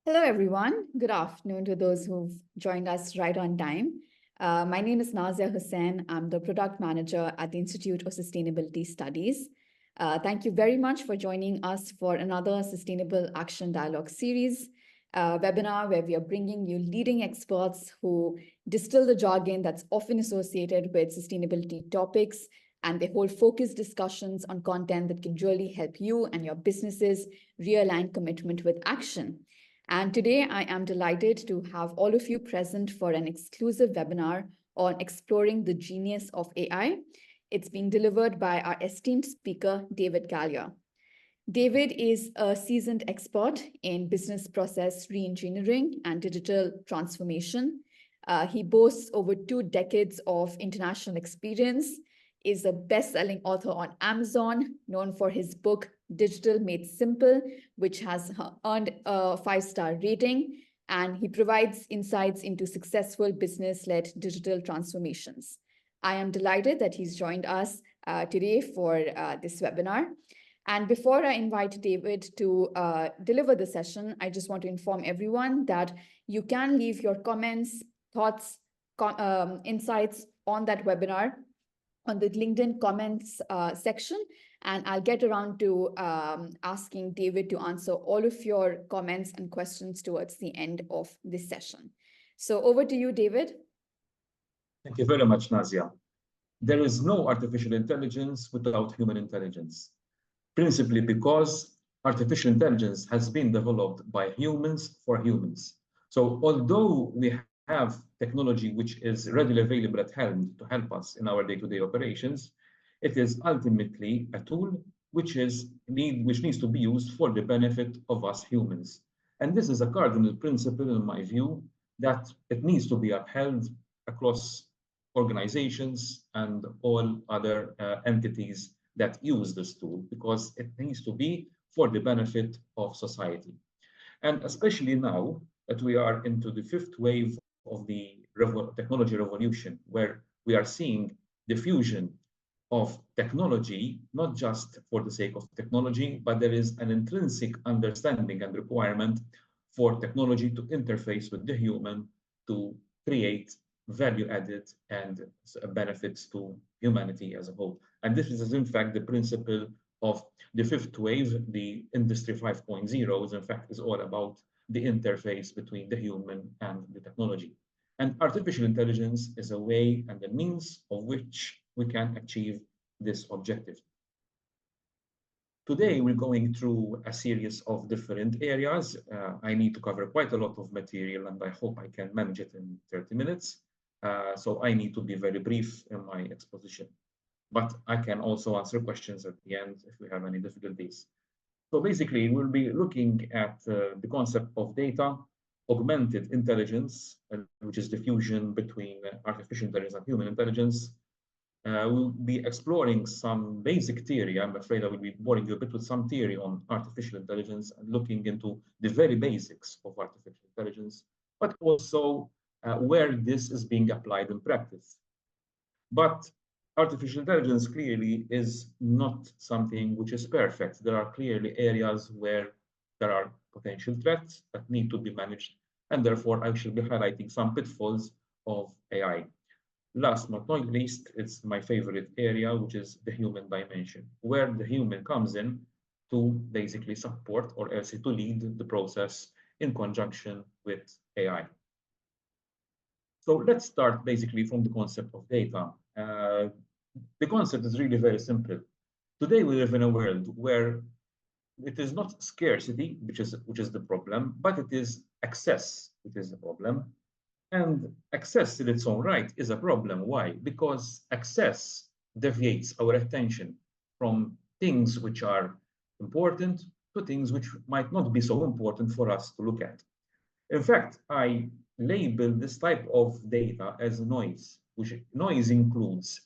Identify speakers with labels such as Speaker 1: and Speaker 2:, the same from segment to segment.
Speaker 1: Hello, everyone. Good afternoon to those who've joined us right on time. My name is Nazia Hussain. I'm the product manager at the Institute of Sustainability Studies. Thank you very much for joining us for another Sustainable Action Dialogue series, webinar where we are bringing you leading experts who distill the jargon that's often associated with sustainability topics, and they hold focused discussions on content that can really help you and your businesses realign commitment with action. And today I am delighted to have all of you present for an exclusive webinar on exploring the genius of AI. It's being delivered by our esteemed speaker, David Galea. David is a seasoned expert in business process reengineering and digital transformation. He boasts over 2 decades of international experience, is a best-selling author on Amazon, known for his book, Digital Made Simple, which has earned a 5-star rating, and he provides insights into successful business-led digital transformations. I am delighted that he's joined us today for this webinar. And before I invite David to deliver the session, I just want to inform everyone that you can leave your comments, thoughts, insights on that webinar on the LinkedIn comments section, and I'll get around to asking David to answer all of your comments and questions towards the end of this session. So over to you, David.
Speaker 2: Thank you very much, Nazia. There is no artificial intelligence without human intelligence, principally because artificial intelligence has been developed by humans for humans. So although we have technology which is readily available at hand to help us in our day-to-day operations, it is ultimately a tool which needs to be used for the benefit of us humans. And this is a cardinal principle, in my view, that it needs to be upheld across organizations and all other entities that use this tool, because it needs to be for the benefit of society. And especially now that we are into the 5th wave of the technology revolution, where we are seeing the fusion of technology, not just for the sake of technology, but there is an intrinsic understanding and requirement for technology to interface with the human to create value added and benefits to humanity as a whole. And this is in fact the principle of the 5th wave. The Industry 5.0 in fact is all about the interface between the human and the technology. And artificial intelligence is a way and a means of which we can achieve this objective. Today, we're going through a series of different areas. I need to cover quite a lot of material, and I hope I can manage it in 30 minutes. So I need to be very brief in my exposition. But I can also answer questions at the end if we have any difficulties. So basically, we'll be looking at the concept of data, augmented intelligence, which is the fusion between artificial intelligence and human intelligence. We'll be exploring some basic theory. I'm afraid I will be boring you a bit with some theory on artificial intelligence and looking into the very basics of artificial intelligence, but also where this is being applied in practice. But artificial intelligence clearly is not something which is perfect. There are clearly areas where there are potential threats that need to be managed, and therefore I shall be highlighting some pitfalls of AI. Last but not least, it's my favorite area, which is the human dimension, where the human comes in to basically support or else to lead the process in conjunction with AI. So let's start basically from the concept of data. The concept is really very simple. Today we live in a world where it is not scarcity, which is the problem, but it is access, which is the problem. And access in its own right is a problem. Why? Because access deviates our attention from things which are important to things which might not be so important for us to look at. In fact, I label this type of data as noise, which noise includes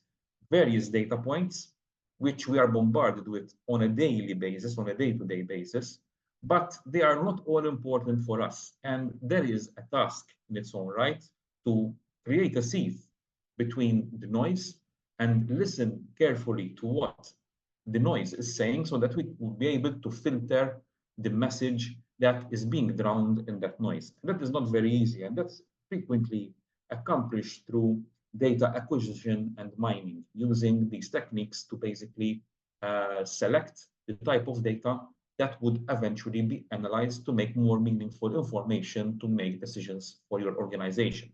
Speaker 2: various data points, which we are bombarded with on a daily basis, on a day-to-day basis, but they are not all important for us. And there is a task in its own right to create a sieve between the noise and listen carefully to what the noise is saying so that we will be able to filter the message that is being drowned in that noise. That is not very easy, and that's frequently accomplished through data acquisition and mining, using these techniques to basically select the type of data that would eventually be analyzed to make more meaningful information to make decisions for your organization.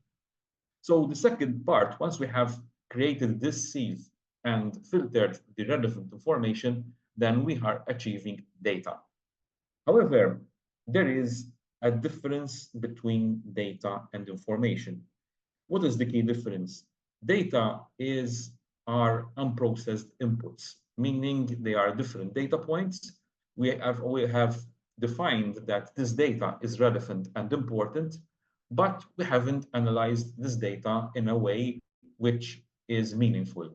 Speaker 2: So the second part, once we have created this sieve and filtered the relevant information, then we are achieving data. However, there is a difference between data and information. What is the key difference? Data are unprocessed inputs, meaning they are different data points. We have defined that this data is relevant and important, but we haven't analyzed this data in a way which is meaningful.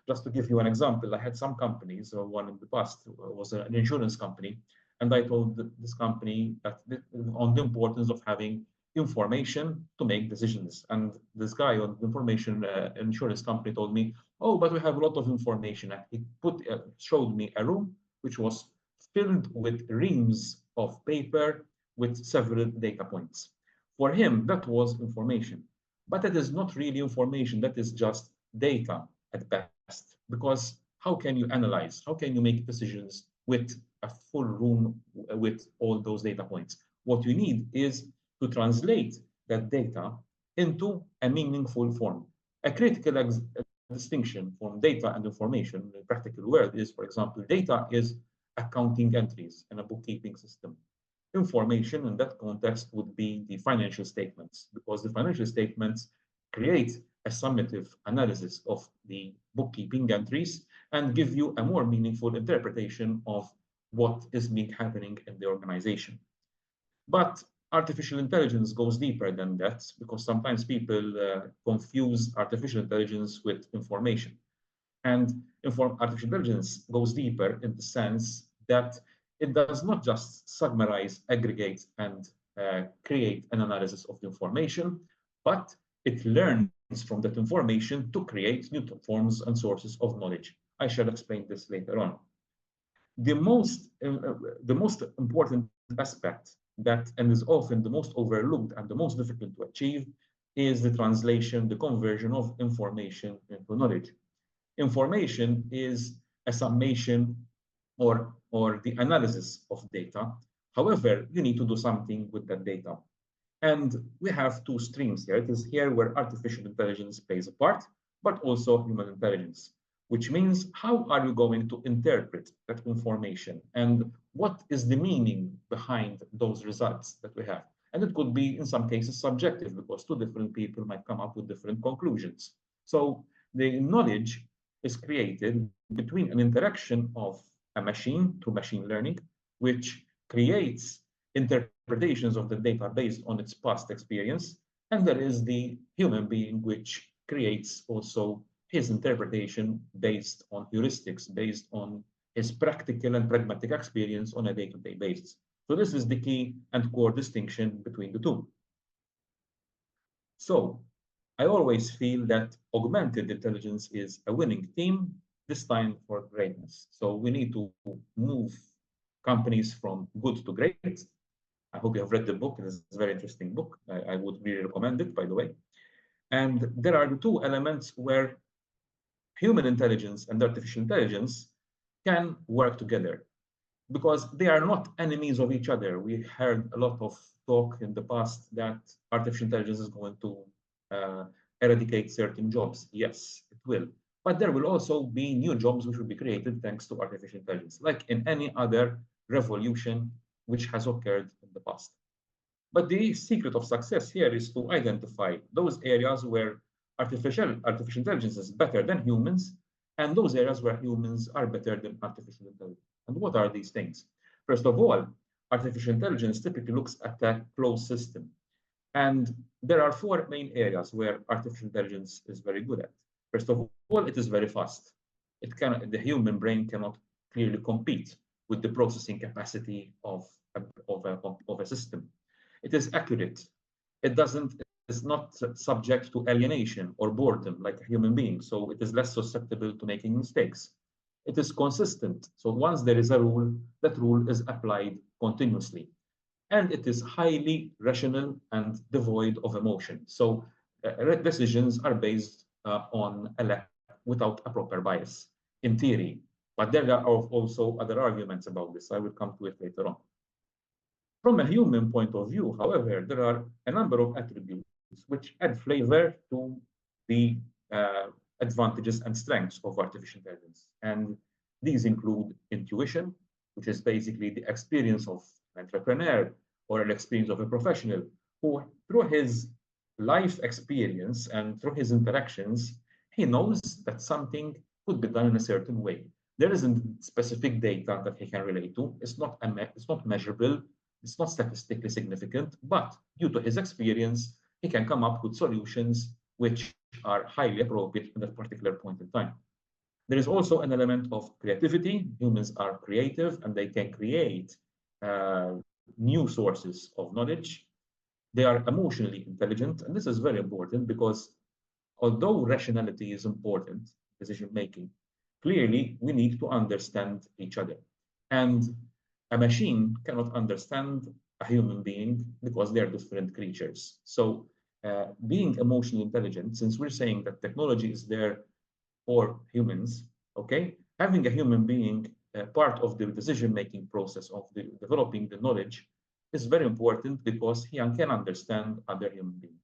Speaker 2: Just to give you an example, I had some companies, or one in the past was an insurance company, and I told this company that on the importance of having information to make decisions. And this guy on the information insurance company told me, "Oh, but we have a lot of information." He showed me a room which was filled with reams of paper with several data points. For him, that was information. But that is not really information, that is just data at best. Because how can you analyze, how can you make decisions with a full room with all those data points? What you need is to translate that data into a meaningful form. A critical distinction from data and information in the practical world is, for example, data is accounting entries in a bookkeeping system. Information in that context would be the financial statements, because the financial statements create a summative analysis of the bookkeeping entries and give you a more meaningful interpretation of what is happening in the organization. But artificial intelligence goes deeper than that, because sometimes people confuse artificial intelligence with information. And artificial intelligence goes deeper in the sense that it does not just summarize, aggregate, and create an analysis of the information, but it learns from that information to create new forms and sources of knowledge. I shall explain this later on. The most important aspect that, and is often the most overlooked and the most difficult to achieve, is the translation, the conversion of information into knowledge. Information is a summation or the analysis of data. However, you need to do something with that data. And we have two streams here. It is here where artificial intelligence plays a part, but also human intelligence, which means how are you going to interpret that information and what is the meaning behind those results that we have? And it could be, in some cases, subjective, because two different people might come up with different conclusions. So the knowledge is created between an interaction of a machine through machine learning, which creates interpretations of the data based on its past experience, and there is the human being, which creates also his interpretation based on heuristics, based on his practical and pragmatic experience on a day-to-day basis. So this is the key and core distinction between the two. So I always feel that augmented intelligence is a winning team, this time for greatness. So we need to move companies from good to great. I hope you have read the book. It is a very interesting book. I would really recommend it, by the way. And there are the two elements where human intelligence and artificial intelligence can work together, because they are not enemies of each other. We heard a lot of talk in the past that artificial intelligence is going to eradicate certain jobs. Yes, it will. But there will also be new jobs which will be created thanks to artificial intelligence, like in any other revolution which has occurred in the past. But the secret of success here is to identify those areas where artificial intelligence is better than humans, and those areas where humans are better than artificial intelligence. And what are these things? First of all, artificial intelligence typically looks at a closed system. And there are four main areas where artificial intelligence is very good at. First of all, it is very fast. The human brain cannot clearly compete with the processing capacity of a system. It is accurate. It's not subject to alienation or boredom like a human being, so it is less susceptible to making mistakes. It is consistent. So once there is a rule, that rule is applied continuously. and it is highly rational and devoid of emotion. So decisions are based on without a proper bias, in theory. But there are also other arguments about this. I will come to it later on. From a human point of view, however, there are a number of attributes which add flavor to the advantages and strengths of artificial intelligence. And these include intuition, which is basically the experience of an entrepreneur or an experience of a professional who, through his life experience and through his interactions, he knows that something could be done in a certain way. There isn't specific data that he can relate to. It's not measurable. It's not statistically significant, but due to his experience, he can come up with solutions which are highly appropriate at that particular point in time. There is also an element of creativity. Humans are creative and they can create new sources of knowledge. They are emotionally intelligent, and this is very important because although rationality is important, decision making, clearly we need to understand each other. And a machine cannot understand a human being because they're different creatures. So being emotionally intelligent, since we're saying that technology is there for humans, okay, having a human being part of the decision-making process of developing the knowledge is very important because he can understand other human beings.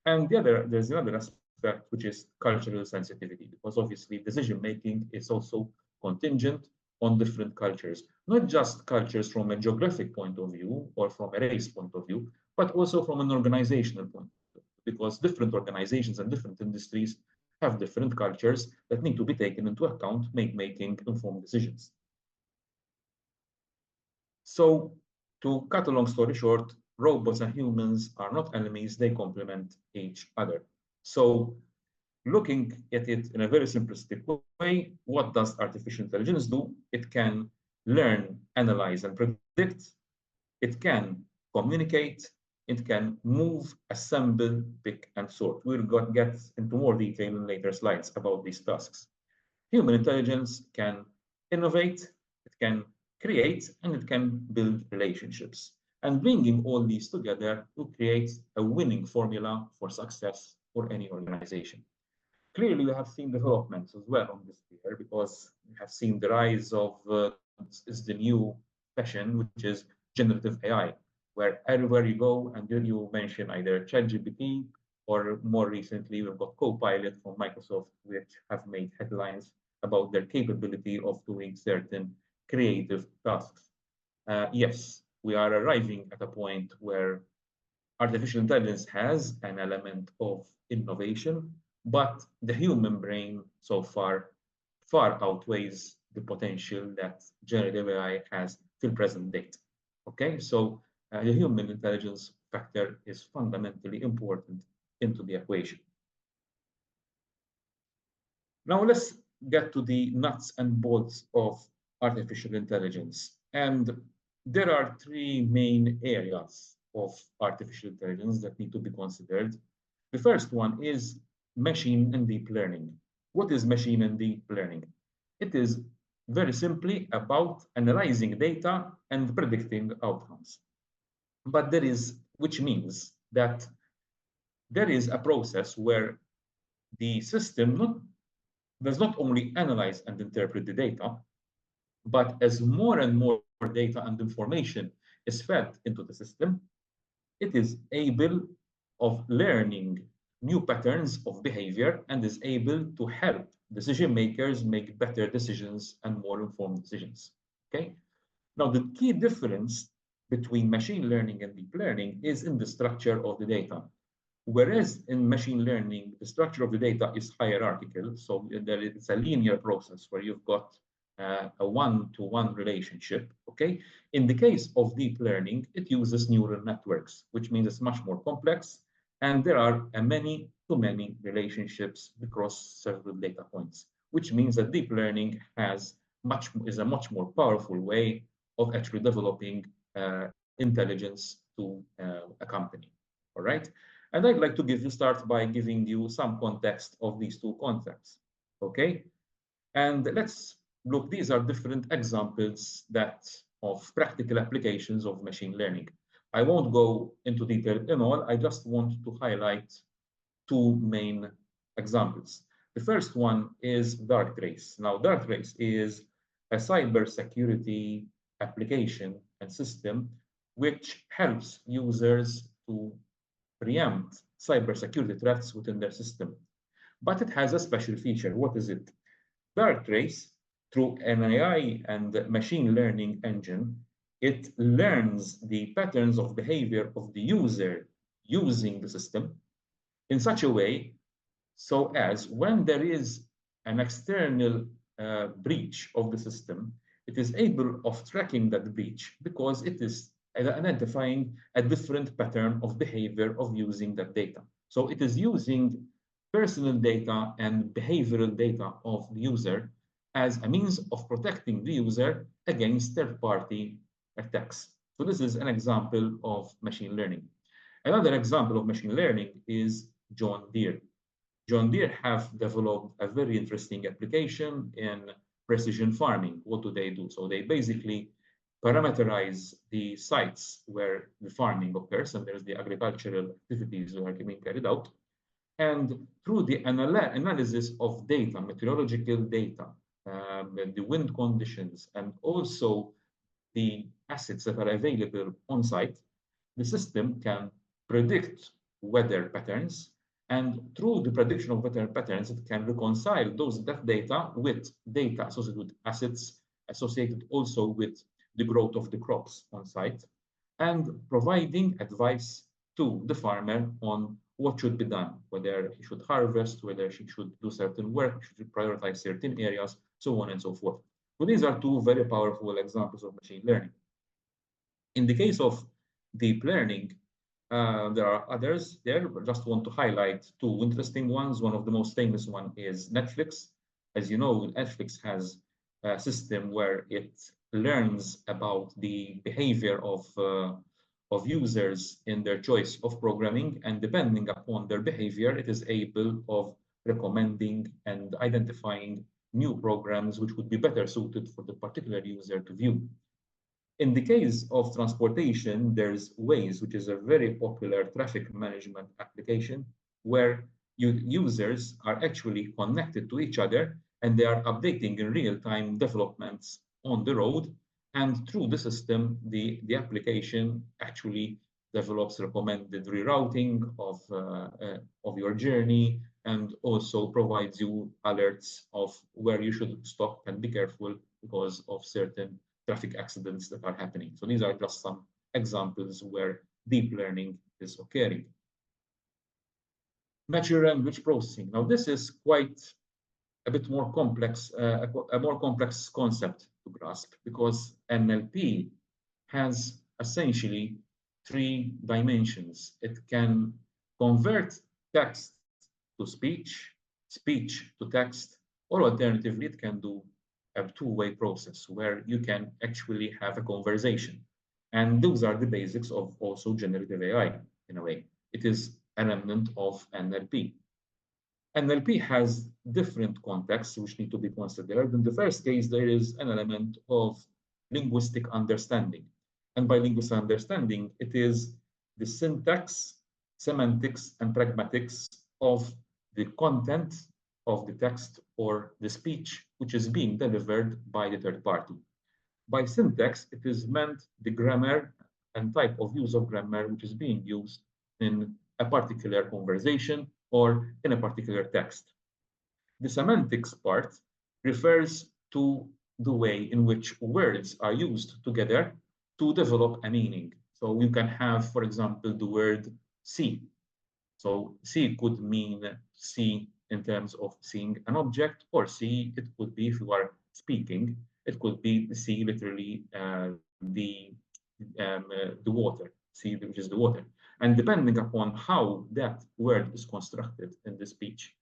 Speaker 2: And there's another aspect, which is cultural sensitivity, because obviously decision-making is also contingent on different cultures, not just cultures from a geographic point of view or from a race point of view, but also from an organizational point of view, because different organizations and different industries have different cultures that need to be taken into account making informed decisions. So to cut a long story short, robots and humans are not enemies, they complement each other. So looking at it in a very simplistic way, what does artificial intelligence do? It can learn, analyze, and predict. It can communicate. It can move, assemble, pick, and sort. We'll get into more detail in later slides about these tasks. Human intelligence can innovate, it can create, and it can build relationships. And bringing all these together will create a winning formula for success for any organization. Clearly, we have seen developments as well on this sphere because we have seen the rise of is the new fashion, which is generative AI, where everywhere you go and then you mention either ChatGPT or more recently we've got Copilot from Microsoft, which have made headlines about their capability of doing certain creative tasks. Yes, we are arriving at a point where artificial intelligence has an element of innovation, but the human brain so far outweighs the potential that generative AI has till present date. Okay, so the human intelligence factor is fundamentally important into the equation. Now let's get to the nuts and bolts of artificial intelligence. And there are three main areas of artificial intelligence that need to be considered. The first one is machine and deep learning. What is machine and deep learning? It is very simply about analyzing data and predicting outcomes. But which means that there is a process where the system does not only analyze and interpret the data, but as more and more data and information is fed into the system, it is able of learning new patterns of behavior and is able to help decision makers make better decisions and more informed decisions. Okay. Now, the key difference between machine learning and deep learning is in the structure of the data. Whereas in machine learning, the structure of the data is hierarchical, so it's a linear process where you've got a one-to-one relationship, okay? In the case of deep learning, it uses neural networks, which means it's much more complex, and there are many relationships across several data points, which means that deep learning is a much more powerful way of actually developing intelligence to a company, all right? And I'd like to start by giving you some context of these two concepts, okay? And let's look, these are different examples of practical applications of machine learning. I won't go into detail in all. I just want to highlight two main examples. The first one is Darktrace. Now, Darktrace is a cybersecurity application and system which helps users to preempt cybersecurity threats within their system. But it has a special feature. What is it? Darktrace, through an AI and machine learning engine, it learns the patterns of behavior of the user using the system in such a way so as when there is an external breach of the system, it is able of tracking that breach because it is identifying a different pattern of behavior of using that data. So it is using personal data and behavioral data of the user as a means of protecting the user against third-party attacks. So this is an example of machine learning. Another example of machine learning is John Deere. John Deere have developed a very interesting application in precision farming. What do? So they basically parameterize the sites where the farming occurs, and there's the agricultural activities that are being carried out. And through the analysis of data, meteorological data, the wind conditions, and also the assets that are available on site, the system can predict weather patterns. And through the prediction of weather patterns, it can reconcile that data with data associated with assets, associated also with the growth of the crops on site, and providing advice to the farmer on what should be done, whether he should harvest, whether he should do certain work, should prioritize certain areas, so on and so forth. So these are two very powerful examples of machine learning. In the case of deep learning, there are others there, but just want to highlight two interesting ones. One of the most famous one is Netflix. As you know, Netflix has a system where it learns about the behavior of users in their choice of programming, and depending upon their behavior, it is able of recommending and identifying new programs which would be better suited for the particular user to view. In the case of transportation, there's Waze, which is a very popular traffic management application where users are actually connected to each other and they are updating in real-time developments on the road. And through the system, the application actually develops recommended rerouting of your journey and also provides you alerts of where you should stop and be careful because of certain traffic accidents that are happening. So these are just some examples where deep learning is occurring. Natural language processing. Now this is quite a bit more complex, a more complex concept to grasp because NLP has essentially three dimensions. It can convert text to speech, speech to text, or alternatively, it can do a two-way process where you can actually have a conversation. And those are the basics of also generative AI in a way. It is an element of NLP. NLP has different contexts which need to be considered. In the first case, there is an element of linguistic understanding. And by linguistic understanding, it is the syntax, semantics, and pragmatics of the content of the text or the speech which is being delivered by the third party. By syntax, it is meant the grammar and type of use of grammar which is being used in a particular conversation or in a particular text. The semantics part refers to the way in which words are used together to develop a meaning. So you can have, for example, the word see. So see could mean see in terms of seeing an object, or see, it could be, if you are speaking, it could be see literally the water, see, which is the water. And depending upon how that word is constructed in the speech,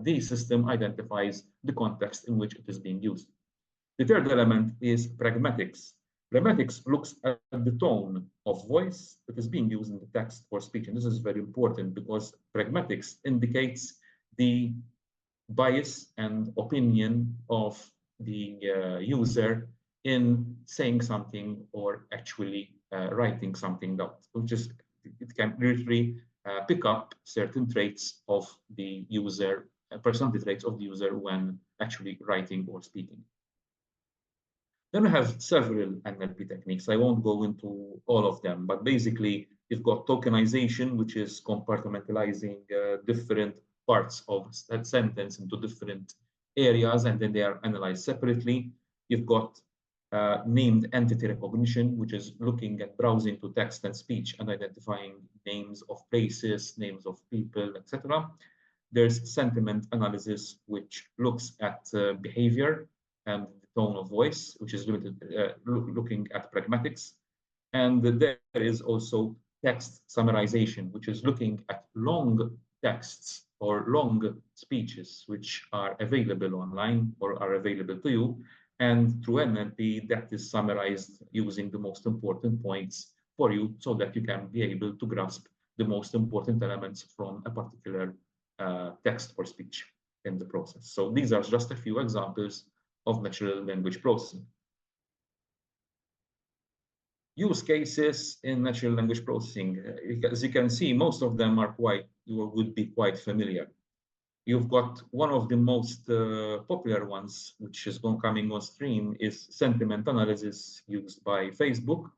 Speaker 2: the system identifies the context in which it is being used. The third element is pragmatics. Pragmatics looks at the tone of voice that is being used in the text or speech. And this is very important because pragmatics indicates the bias and opinion of the user in saying something or actually writing something down, which is it can literally pick up certain traits of the user, personality traits of the user when actually writing or speaking. Then we have several NLP techniques. I won't go into all of them, but basically you've got tokenization, which is compartmentalizing different parts of that sentence into different areas, and then they are analyzed separately. You've got named entity recognition, which is looking at browsing to text and speech and identifying names of places, names of people, etc. There's sentiment analysis, which looks at behavior and tone of voice, which is looking at pragmatics. And there is also text summarization, which is looking at long texts or long speeches, which are available online or are available to you. And through NLP, that is summarized using the most important points for you so that you can be able to grasp the most important elements from a particular text or speech in the process. So these are just a few examples of natural language processing. Use cases in natural language processing. As you can see, most of them are would be quite familiar. You've got one of the most popular ones, which is coming on stream, is sentiment analysis used by Facebook.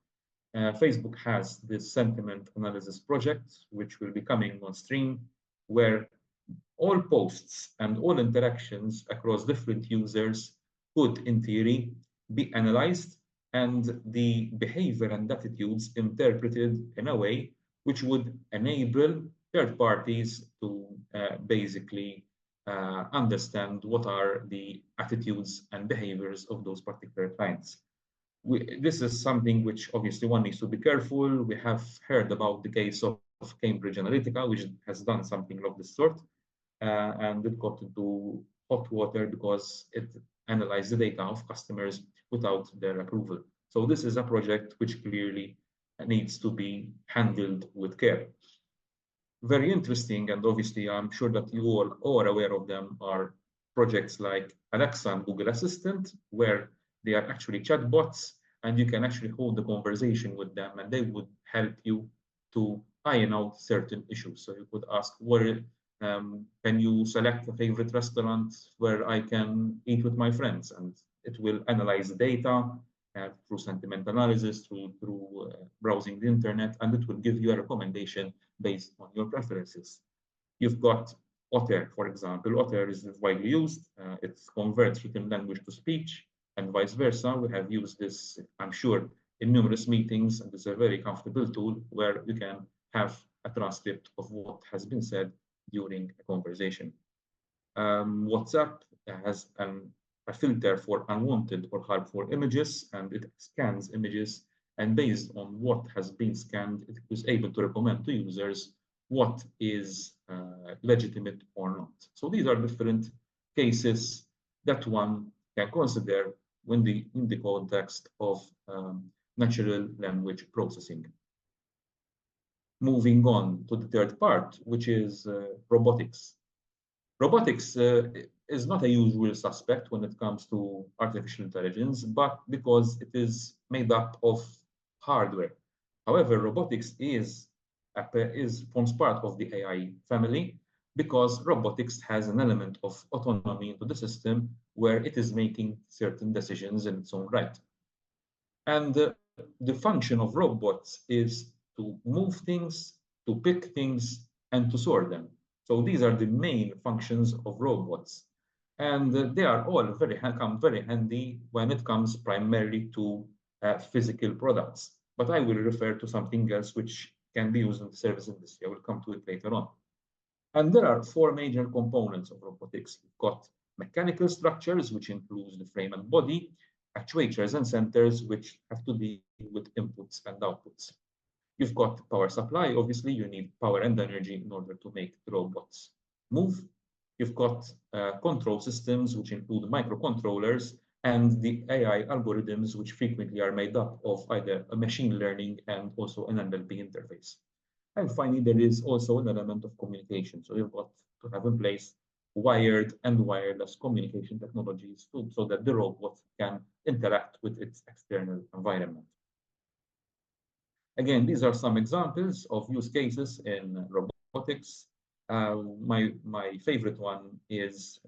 Speaker 2: Facebook has this sentiment analysis project, which will be coming on stream, where all posts and all interactions across different users could, in theory, be analyzed and the behavior and attitudes interpreted in a way which would enable third parties to basically understand what are the attitudes and behaviors of those particular clients. This is something which obviously one needs to be careful. We have heard about the case of Cambridge Analytica, which has done something of this sort, and it got into hot water because it analyzed the data of customers without their approval. So this is a project which clearly needs to be handled with care. Very interesting, and obviously I'm sure that you all are aware of them, are projects like Alexa and Google Assistant, where they are actually chatbots, and you can actually hold the conversation with them, and they would help you to iron out certain issues. So you could ask, can you select a favorite restaurant where I can eat with my friends? And it will analyze the data through sentiment analysis, through browsing the internet, and it will give you a recommendation based on your preferences. You've got Otter, for example. Otter is widely used. It converts written language to speech, and vice versa. We have used this, I'm sure, in numerous meetings, and it's a very comfortable tool where you can have a transcript of what has been said during a conversation. WhatsApp has a filter for unwanted or harmful images, and it scans images, and based on what has been scanned, it is able to recommend to users what is legitimate or not. So these are different cases that one can consider when in the context of natural language processing. Moving on to the third part, which is robotics. Robotics is not a usual suspect when it comes to artificial intelligence, but because it is made up of hardware. However, robotics forms part of the AI family because robotics has an element of autonomy into the system where it is making certain decisions in its own right. And the function of robots is to move things, to pick things, and to sort them. So these are the main functions of robots. And they are all come very handy when it comes primarily to physical products. But I will refer to something else which can be used in the service industry. I will come to it later on. And there are four major components of robotics. You've got mechanical structures, which includes the frame and body, actuators and sensors, which have to deal with inputs and outputs. You've got power supply. Obviously, you need power and energy in order to make the robots move. You've got control systems, which include microcontrollers, and the AI algorithms, which frequently are made up of either a machine learning and also an NLP interface. And finally, there is also an element of communication. So you've got to have in place wired and wireless communication technologies so that the robot can interact with its external environment. Again, these are some examples of use cases in robotics. My favorite one is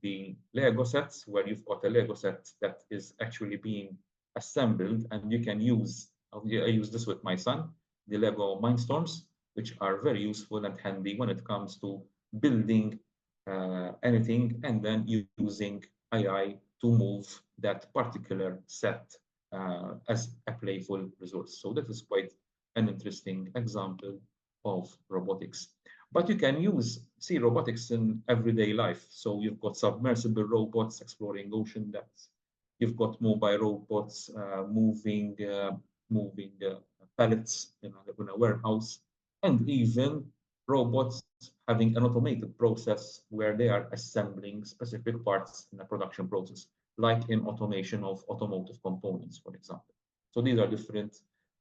Speaker 2: the Lego sets, where you've got a Lego set that is actually being assembled, and you can use, I use this with my son, the Lego Mindstorms, which are very useful and handy when it comes to building anything and then using AI to move that particular set as a playful resource. So that is quite an interesting example of robotics. But you can see robotics in everyday life. So you've got submersible robots exploring ocean depths. You've got mobile robots moving pallets in a warehouse, and even robots having an automated process where they are assembling specific parts in a production process, like in automation of automotive components, for example. So these are different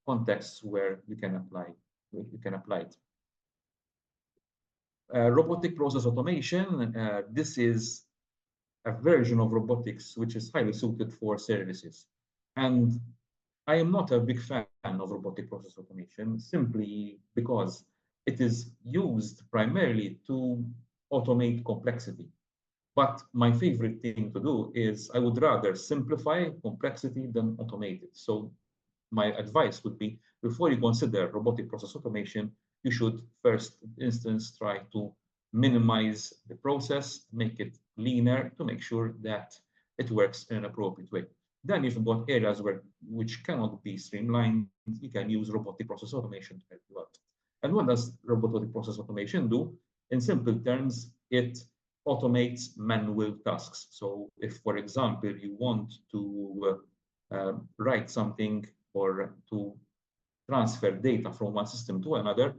Speaker 2: contexts where you can apply it. Robotic process automation, this is a version of robotics which is highly suited for services. And I am not a big fan of robotic process automation simply because it is used primarily to automate complexity. But my favorite thing to do is I would rather simplify complexity than automate it. So my advice would be, before you consider robotic process automation, you should first instance try to minimize the process, make it leaner to make sure that it works in an appropriate way. Then if you've got areas which cannot be streamlined, you can use robotic process automation to help you out. And what does robotic process automation do? In simple terms, it automates manual tasks. So if, for example, you want to write something or to transfer data from one system to another,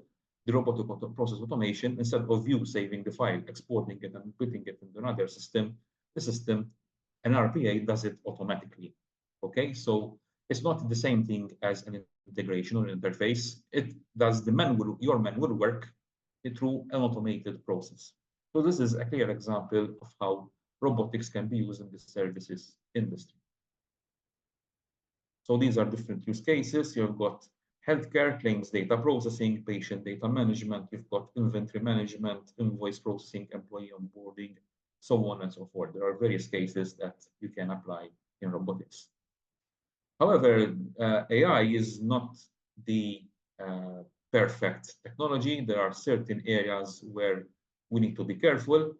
Speaker 2: the robotic process automation, instead of you saving the file, exporting it and putting it into another system, the system, an RPA, does it automatically. Okay, so it's not the same thing as an integration or an interface. It does your manual work through an automated process. So this is a clear example of how robotics can be used in the services industry. So these are different use cases. You've got healthcare, claims data processing, patient data management. You've got inventory management, invoice processing, employee onboarding, so on and so forth. There are various cases that you can apply in robotics. However, AI is not the perfect technology. There are certain areas where we need to be careful.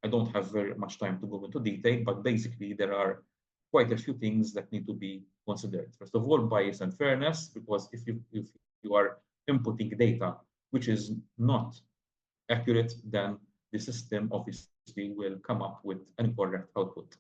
Speaker 2: I don't have very much time to go into detail, but basically there are quite a few things that need to be considered. First of all, bias and fairness, because if you are inputting data which is not accurate, then the system obviously will come up with an incorrect output.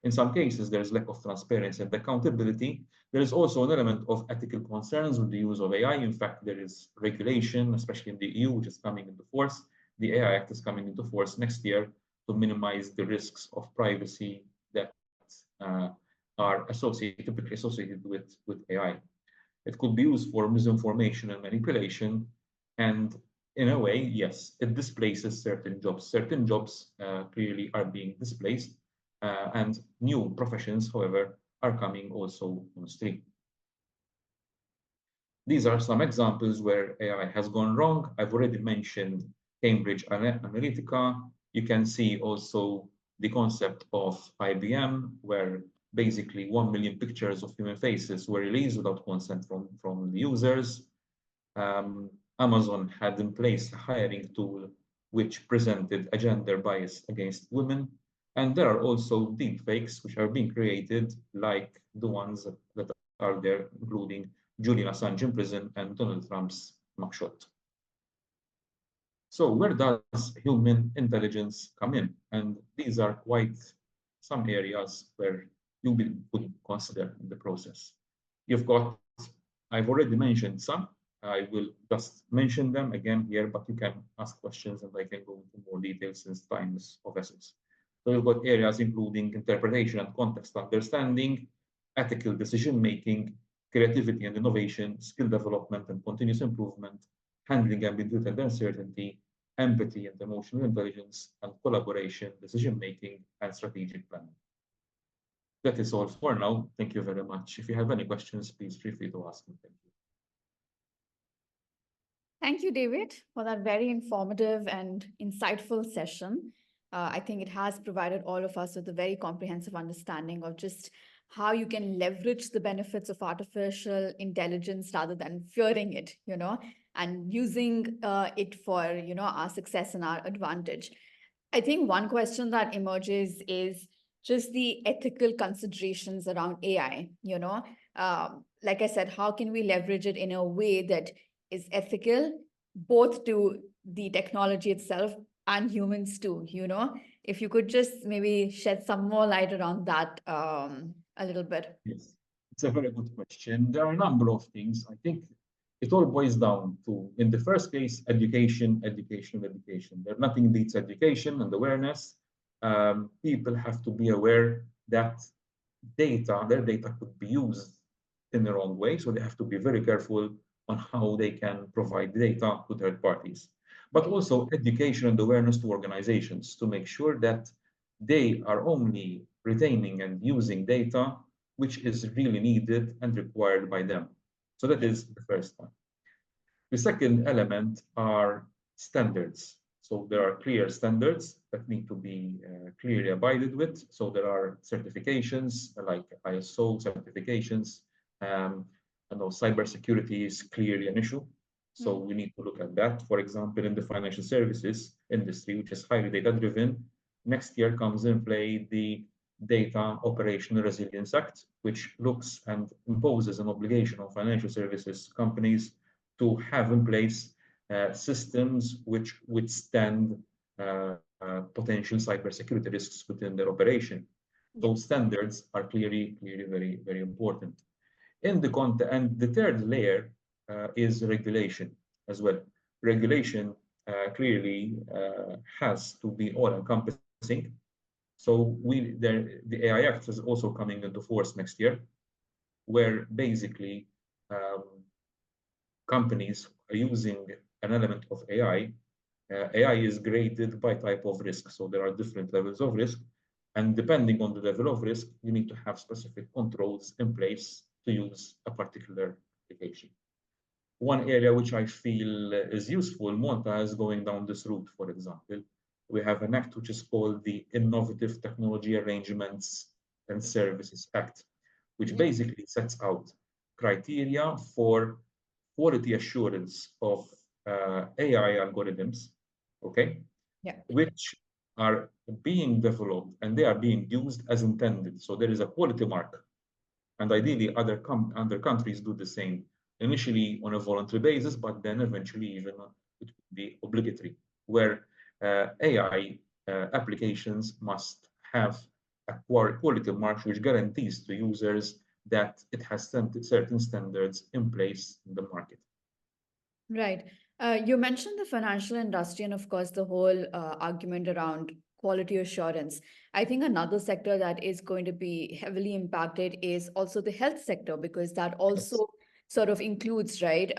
Speaker 2: In some cases, there's lack of transparency and accountability. There is also an element of ethical concerns with the use of AI. In fact, there is regulation, especially in the EU, which is coming into force. The AI Act is coming into force next year to minimize the risks of privacy that are typically associated with AI. It could be used for misinformation and manipulation. And in a way, yes, it displaces certain jobs. Certain jobs clearly are being displaced. And new professions, however, are coming also on stream. These are some examples where AI has gone wrong. I've already mentioned Cambridge Analytica. You can see also the concept of IBM, where basically 1 million pictures of human faces were released without consent from the users. Amazon had in place a hiring tool which presented a gender bias against women. And there are also deepfakes which are being created, like the ones that are there, including Julian Assange in prison and Donald Trump's mugshot. So where does human intelligence come in? And these are quite some areas where you could consider in the process. I've already mentioned some. I will just mention them again here, but you can ask questions and I can go into more details since time is of essence. So you've got areas including interpretation and context understanding, ethical decision-making, creativity and innovation, skill development and continuous improvement, handling ambiguity and uncertainty, empathy and emotional intelligence, and collaboration, decision-making, and strategic planning. That is all for now. Thank you very much. If you have any questions, please feel free to ask me. Thank you.
Speaker 1: Thank you, David, for that very informative and insightful session. I think it has provided all of us with a very comprehensive understanding of just how you can leverage the benefits of artificial intelligence rather than fearing it, and using it for, our success and our advantage. I think one question that emerges is just the ethical considerations around AI, like I said, how can we leverage it in a way that is ethical, both to the technology itself and humans too, If you could just maybe shed some more light around that a little bit.
Speaker 2: Yes, it's a very good question. There are a number of things. I think it all boils down to, in the first case, education, education, education. There nothing beats education and awareness. People have to be aware that their data could be used in the wrong way. So they have to be very careful on how they can provide data to third parties. But also education and awareness to organizations to make sure that they are only retaining and using data which is really needed and required by them. So that
Speaker 1: Yeah.
Speaker 2: is the first one. The second element are standards. So there are clear standards that need to be clearly abided with. So there are certifications like ISO certifications. I know cybersecurity is clearly an issue. So we need to look at that. For example, in the financial services industry, which is highly data driven, next year comes in play the Data Operational Resilience Act, which looks and imposes an obligation on financial services companies to have in place systems which withstand potential cybersecurity risks within their operation.
Speaker 1: Yeah.
Speaker 2: Those standards are clearly very, very important. And the third layer is regulation as well. Regulation clearly has to be all-encompassing. So the AI Act is also coming into force next year, where basically um, companies are using an element of AI. AI is graded by type of risk. So there are different levels of risk. And depending on the level of risk, you need to have specific controls in place to use a particular application. One area which I feel is useful, Monta is going down this route, for example. We have an act which is called the Innovative Technology Arrangements and Services Act, which
Speaker 1: Yeah.
Speaker 2: basically sets out criteria for quality assurance of AI algorithms, okay,
Speaker 1: Yeah.
Speaker 2: which are being developed and they are being used as intended. So there is a quality mark, and ideally other countries do the same, initially on a voluntary basis, but then eventually even it would be obligatory, where AI applications must have a quality mark which guarantees to users that it has certain standards in place in the market.
Speaker 1: Right. You mentioned the financial industry and, of course, the whole argument around quality assurance. I think another sector that is going to be heavily impacted is also the health sector, because that
Speaker 2: Yes.
Speaker 1: also sort of includes, right,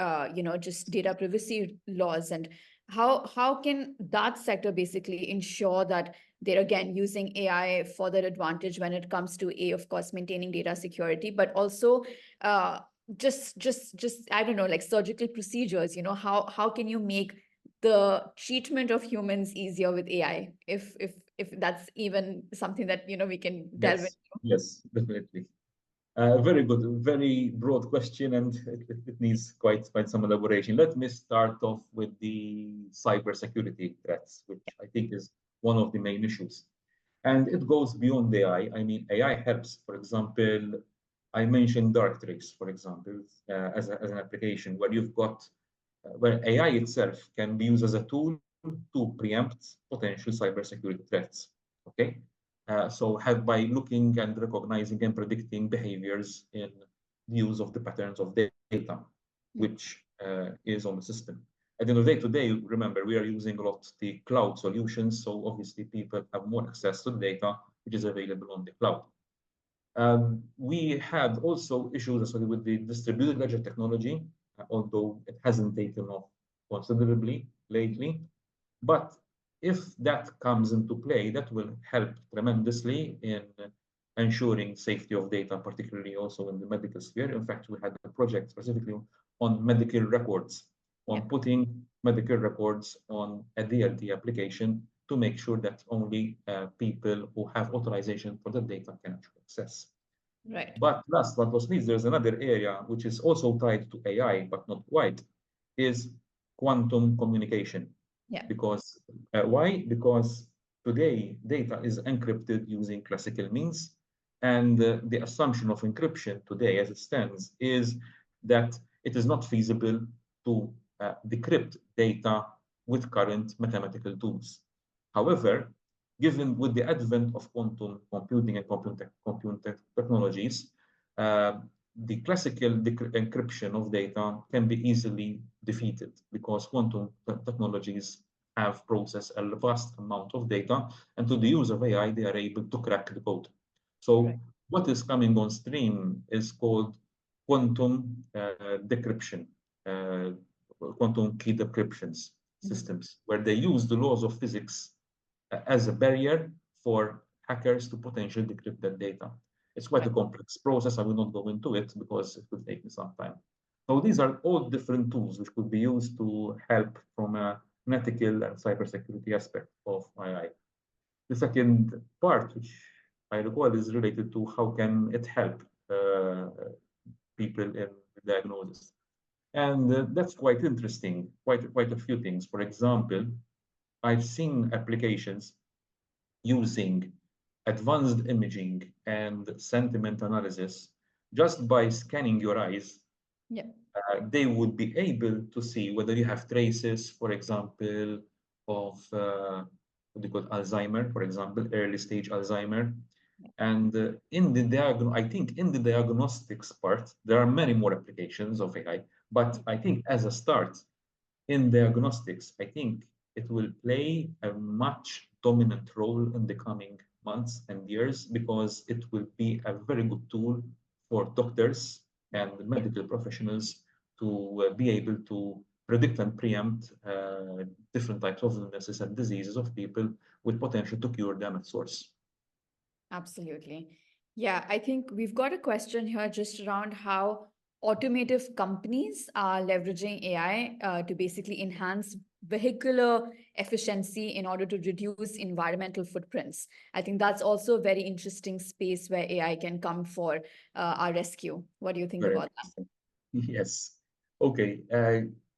Speaker 1: just data privacy laws. And how can that sector basically ensure that they're again using AI for their advantage when it comes to of course, maintaining data security, but also uh, just I don't know, like surgical procedures, how can you make the treatment of humans easier with AI, if that's even something that we can delve
Speaker 2: Yes, yes, definitely. Very good, very broad question, and it needs quite some elaboration. Let me start off with the cybersecurity threats, which I think is one of the main issues. And it goes beyond AI. I mean, AI helps. For example, I mentioned dark trades, for example, as an application where you've got where AI itself can be used as a tool to preempt potential cybersecurity threats. Okay, so have by looking and recognizing and predicting behaviors in the use of the patterns of data,
Speaker 1: Yeah.
Speaker 2: which is on the system. At the end of the day, today, remember, we are using a lot the cloud solutions, so obviously people have more access to the data which is available on the cloud. We had also issues associated with the distributed ledger technology, although it hasn't taken off considerably lately. But if that comes into play, that will help tremendously in ensuring safety of data, particularly also in the medical sphere. In fact, we had a project specifically on medical records on putting medical records on a DLT application to make sure that only people who have authorization for the data can actually access.
Speaker 1: Right.
Speaker 2: But last but not least, there's another area which is also tied to AI, but not quite, is quantum communication.
Speaker 1: Yeah.
Speaker 2: Because why? Because today data is encrypted using classical means, and the assumption of encryption today, as it stands, is that it is not feasible to decrypt data with current mathematical tools. However, given with the advent of quantum computing and computing technologies, uh, the classical encryption of data can be easily defeated because quantum technologies have processed a vast amount of data, and to the use of AI, they are able to crack the code. So what is coming on stream is called quantum decryption, uh, quantum key decryptions systems, where they use the laws of physics as a barrier for hackers to potentially decrypt that data. It's quite a complex process. I will not go into it because it will take me some time. So these are all different tools which could be used to help from an ethical and cybersecurity aspect of AI. The second part, which I recall, is related to how can it help people in diagnosis. And that's quite interesting, quite a few things. For example, I've seen applications using advanced imaging and sentiment analysis just by scanning your eyes. They would be able to see whether you have traces, for example, of what do you call Alzheimer, for example, early stage Alzheimer. And I think in the diagnostics part, there are many more applications of AI, but I think as a start, in diagnostics, I think it will play a much dominant role in the coming months and years because it will be a very good tool for doctors and medical professionals to be able to predict and preempt different types of illnesses and diseases of people with potential to cure them at source.
Speaker 1: Absolutely. Yeah, I think we've got a question here just around how automotive companies are leveraging AI to basically enhance vehicular efficiency in order to reduce environmental footprints. I think that's also a very interesting space where AI can come for our rescue. What do you think
Speaker 2: Very
Speaker 1: about that?
Speaker 2: interesting. Yes. Okay.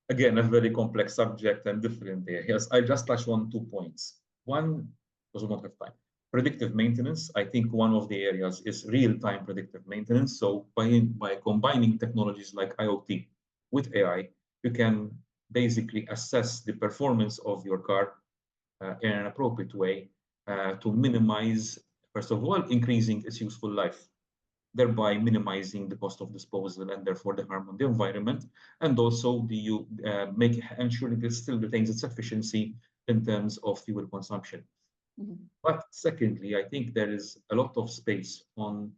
Speaker 2: Again, a very complex subject and different areas. I'll just touch on 2 points. One, because we don't have time. Predictive maintenance. I think one of the areas is real-time predictive maintenance. So by combining technologies like IoT with AI, you can basically assess the performance of your car in an appropriate way to minimize, first of all, increasing its useful life, thereby minimizing the cost of disposal and therefore the harm on the environment, and also ensuring it still retains its efficiency in terms of fuel consumption. But secondly, I think there is a lot of space on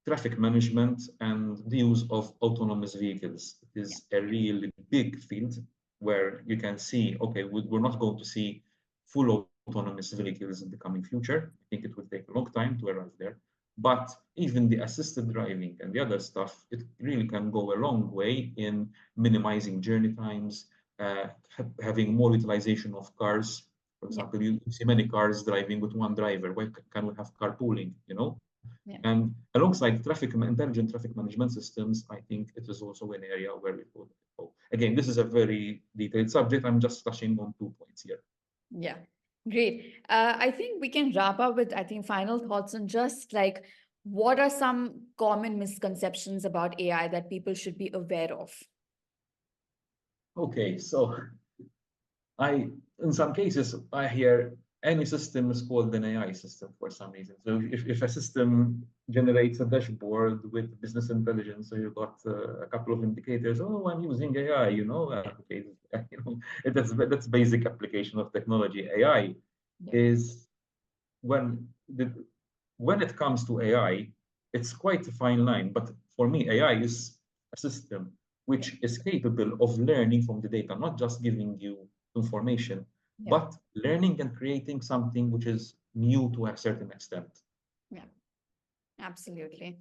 Speaker 2: traffic management and the use of autonomous vehicles. It is a really big field where you can see, okay, we're not going to see full autonomous vehicles in the coming future. I think it will take a long time to arrive there. But even the assisted driving and the other stuff, it really can go a long way in minimizing journey times, having more utilization of cars. For example, you see many cars driving with one driver. Why can we have carpooling, you know? And alongside intelligent traffic management systems, I think it is also an area where we could go. Again, this is a very detailed subject. I'm just touching on 2 points here.
Speaker 1: Yeah, great. I think we can wrap up with, I think, final thoughts on just like what are some common misconceptions about AI that people should be aware of?
Speaker 2: Okay, so in some cases, I hear any system is called an AI system for some reason. So if a system generates a dashboard with business intelligence, so you've got a couple of indicators, oh, I'm using AI, you know, okay, you know, that's basic application of technology. AI is when it comes to AI, it's quite a fine line. But for me, AI is a system which is capable of learning from the data, not just giving you information, but learning and creating something which is new to a certain extent.
Speaker 1: Yeah, absolutely.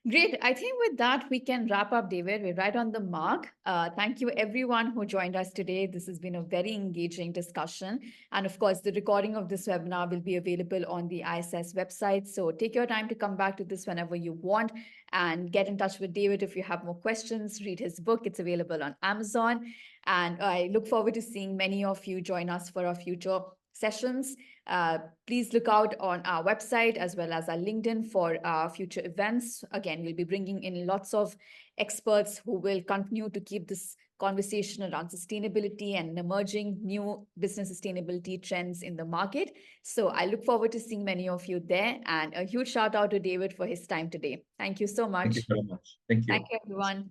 Speaker 1: Great. I think with that, we can wrap up, David. We're right on the mark. Thank you, everyone who joined us today. This has been a very engaging discussion. And of course, the recording of this webinar will be available on the ISS website. So take your time to come back to this whenever you want and get in touch with David if you have more questions. Read his book, it's available on Amazon. And I look forward to seeing many of you join us for our future sessions. Please look out on our website as well as our LinkedIn for future events. Again, we'll be bringing in lots of experts who will continue to keep this conversation around sustainability and emerging new business sustainability trends in the market. So I look forward to seeing many of you there, and a huge shout out to David for his time today. Thank you so
Speaker 2: Thank you
Speaker 1: much.
Speaker 2: very much. Thank
Speaker 1: Thank
Speaker 2: you.
Speaker 1: you, everyone.